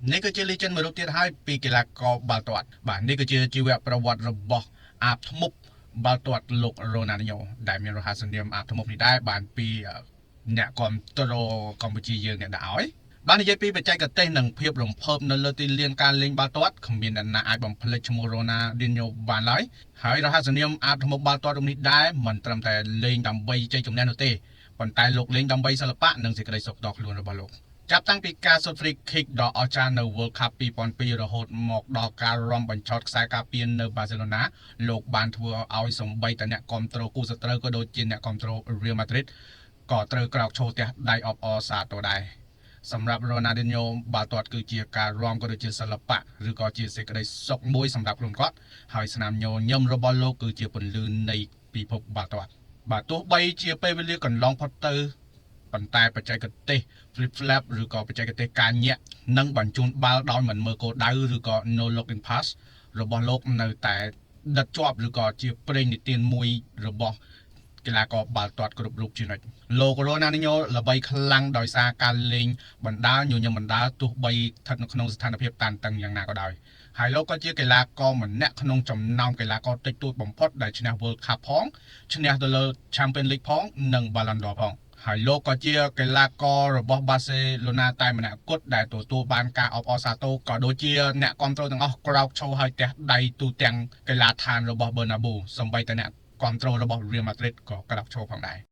នេះគឺជាលេជិនមួយរូបទៀតហើយពីកីឡាករបាល់ទាត់បាទនេះគឺជាជីវប្រវត្តិរបស់អាបធ្មប់បាល់ទាត់លោករ៉ូណាល់ឌីញ៉ូដែលមានរហស្សនាមអាបធ្មប់នេះដែរបានពីអ្នកគ្រប់គ្រងកម្ពុជាយើងអ្នកដាក់ឲ្យបាននិយាយពីបច្ចេកទេសនិងភាពរំភើបនៅលើទីលានការលេងបាល់ទាត់គ្មានអ្នកណាអាចបំភ្លេចឈ្មោះរ៉ូណាល់ឌីញ៉ូបានឡើយហើយរហស្សនាមអាបធ្មប់បាល់ទាត់រូបនេះដែរមិនត្រឹមតែលេងដើម្បីជ័យជំនះនោះទេប៉ុន្តែលោកលេងដើម្បីសិល្បៈនិងសេចក្តីសុខដល់ខ្លួនរបស់លោកចាប់តាំងពីការសុត free kick ដ៏អស្ចារ្យនៅ World Cup 2002រហូតមកដល់ការរំបញ្ឆោតខ្សែការពារនៅ Barcelona លោកបានធ្វើឲ្យសំបីតអ្នកគ្រប់គ្រងគូសត្រូវក៏ដូចជាអ្នកគ្រប់គ្រង Real Madrid ក៏ត្រូវក្រោកឈរទះដៃអបអរសាទរដែរសម្រាប់ Ronaldinho បាល់ទាត់គឺជាការរំក៏ដូចជាសិល្បៈឬក៏ជាសេចក្តីសុខមួយសម្រាប់ខ្លួនគាត់ហើយស្នាមញញឹមរបស់លោកគឺជាពន្លឺនៃពិភពបាល់ទាត់បាទទោះបីជាពេលវេលាកន្លងផុតទៅប៉ុន្តែបច្ចេកទេស flip flap ឬក៏បច្ចេកទេសការញាក់និងបញ្ជូនបាល់ដោយមិនមើលគោលដៅឬក៏ no looking pass របស់លោកនៅតែដិតជាប់ឬក៏ជាព្រេងនិទានមួយរបស់កីឡាករបាល់ទាត់គ្រប់រូបជានិច្ចលោករ៉ូណាល់ឌីញ៉ូល្បីខ្លាំងដោយសារការលេងបណ្ដាញញញឹមបណ្ដាទោះបីស្ថិតនៅក្នុងស្ថានភាពតានតឹងយ៉ាងណាក៏ដោយហើយលោកក៏ជាកីឡាករម្នាក់ក្នុងចំណោមកីឡាករតិចតួចបំផុតដែលឈ្នះ World Cup ផងឈ្នះទៅលើ Champions League ផងនិង Ballon d'Or ផងហើយលោកក៏ជាកីឡាកររបស់ Barcelona តែម្នាក់គត់ដែលទទួលបានការអបអរសាទរក៏ដូចជាអ្នកគ្រប់គ្រងទាំងអស់ក្រោកឈរឲ្យទះដៃទូទាំងកីឡាដ្ឋានរបស់ Bernabeu សម្បីតែអ្នកគ្រប់គ្រងរបស់ Real Madrid ក៏ក្រោកឈរផងដែរ